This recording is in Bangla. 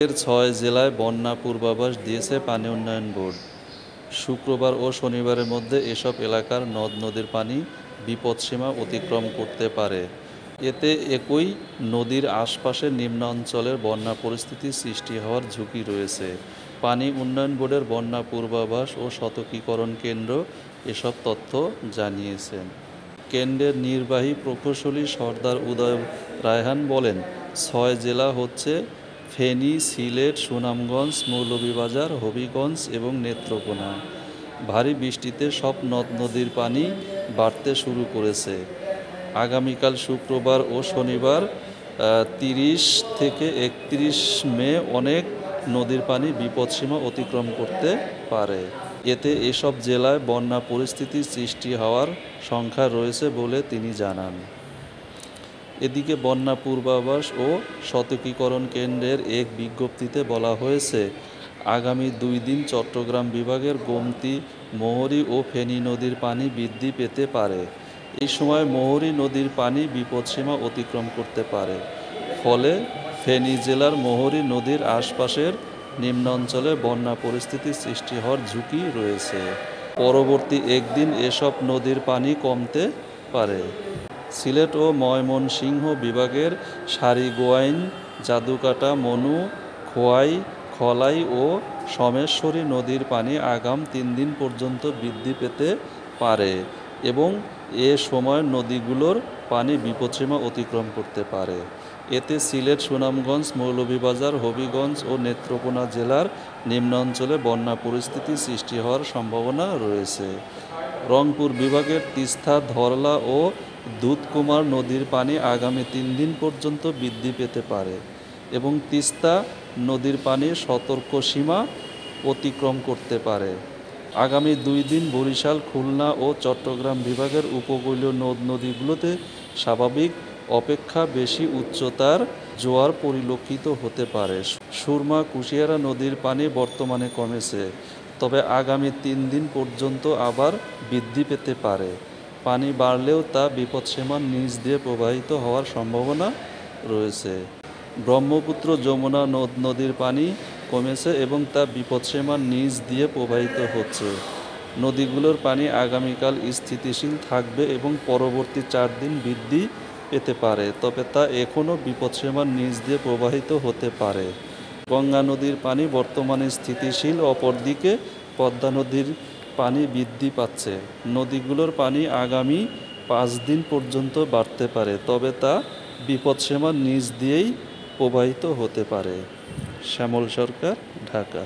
এর ৬ জেলায় বন্যা পূর্বাভাস দিয়েছে পানি উন্নয়ন বোর্ড। শুক্রবার ও শনিবারের মধ্যে এসব এলাকার নদ-নদীর পানি বিপদসীমা অতিক্রম করতে পারে। এতে একই নদীর আশপাশের নিম্নাঞ্চলের বন্যা পরিস্থিতি সৃষ্টি হওয়ার ঝুঁকি রয়েছে। পানি উন্নয়ন বোর্ডের বন্যা পূর্বাভাস ও সতর্কীকরণ কেন্দ্র এসব তথ্য জানিয়েছেন। কেন্দ্রের নির্বাহী প্রকৌশলী সরদার উদয় রায়হান বলেন, ৬ জেলা হচ্ছে ফেনী, সিলেট, সুনামগঞ্জ, মৌলভীবাজার, হবিগঞ্জ এবং নেত্রকোনা। ভারী বৃষ্টিতে সব নদ-নদীর পানি বাড়তে শুরু করেছে। আগামীকাল শুক্রবার ও শনিবার ৩০ থেকে ৩১ মে অনেক নদীর পানি বিপদসীমা অতিক্রম করতে পারে। এতে এসব জেলায় বন্যা পরিস্থিতি সৃষ্টি হওয়ার সংখ্যা রয়েছে বলে তিনি জানান। এদিকে বন্যা পূর্বাভাস ও সতর্কীকরণ কেন্দ্রের এক বিজ্ঞপ্তিতে বলা হয়েছে, আগামী ২ দিন চট্টগ্রাম বিভাগের গোমতী, মহুরী ও ফেনী নদীর পানি বৃদ্ধি পেতে পারে। এই সময় মহুরী নদীর পানি বিপদসীমা অতিক্রম করতে পারে। ফলে ফেনী জেলার মহুরী নদীর আশপাশের নিম্নাঞ্চলে বন্যা পরিস্থিতি সৃষ্টি হওয়ার ঝুঁকি রয়েছে। পরবর্তী একদিন এসব নদীর পানি কমতে পারে। সিলেট ও ময়মনসিংহ বিভাগের সারিগোয়াইন, জাদুকাটা, মনু, খোয়াই, খলাই ও সোমেশ্বরী নদীর পানি আগাম ৩ দিন পর্যন্ত বৃদ্ধি পেতে পারে এবং এ সময় নদীগুলোর পানি বিপদসীমা অতিক্রম করতে পারে। এতে সিলেট, সুনামগঞ্জ, মৌলভীবাজার, হবিগঞ্জ ও নেত্রকোনা জেলার নিম্নাঞ্চলে বন্যা পরিস্থিতি সৃষ্টি হওয়ার সম্ভাবনা রয়েছে। রংপুর বিভাগের তিস্তা, ধরলা ও দুধকুমার নদীর পানি আগামী ৩ দিন পর্যন্ত বৃদ্ধি পেতে পারে এবং তিস্তা নদীর পানি সতর্কসীমা অতিক্রম করতে পারে। আগামী ২ দিন বরিশাল, খুলনা ও চট্টগ্রাম বিভাগের উপকূলীয় নদ-নদীগুলোতে স্বাভাবিক অপেক্ষা বেশি উচ্চতার জোয়ার পরিলক্ষিত হতে পারে। সুরমা, কুশিয়ারা নদীর পানি বর্তমানে কমেছে, তবে আগামী ৩ দিন পর্যন্ত আবার বৃদ্ধি পেতে পারে। পানি বাড়লেও তা বিপদসীমার নিচ দিয়ে প্রবাহিত হওয়ার সম্ভাবনা রয়েছে। ব্রহ্মপুত্র, যমুনা নদ-নদীর পানি কমেছে এবং তা বিপদসীমার নিচ দিয়ে প্রবাহিত হচ্ছে। নদীগুলোর পানি আগামীকাল স্থিতিশীল থাকবে এবং পরবর্তী ৪ দিন বৃদ্ধি পেতে পারে, তবে তা এখনও বিপদসীমার নিচ দিয়ে প্রবাহিত হতে পারে। গঙ্গা নদীর পানি বর্তমানে স্থিতিশীল, অপরদিকে পদ্মা নদীর পানি বৃদ্ধি পাচ্ছে। নদীগুলোর পানি আগামী ৫ দিন পর্যন্ত বাড়তে পারে, তবে তা বিপদসীমার নিচ দিয়েই প্রবাহিত হতে পারে। শ্যামল সরকার, ঢাকা।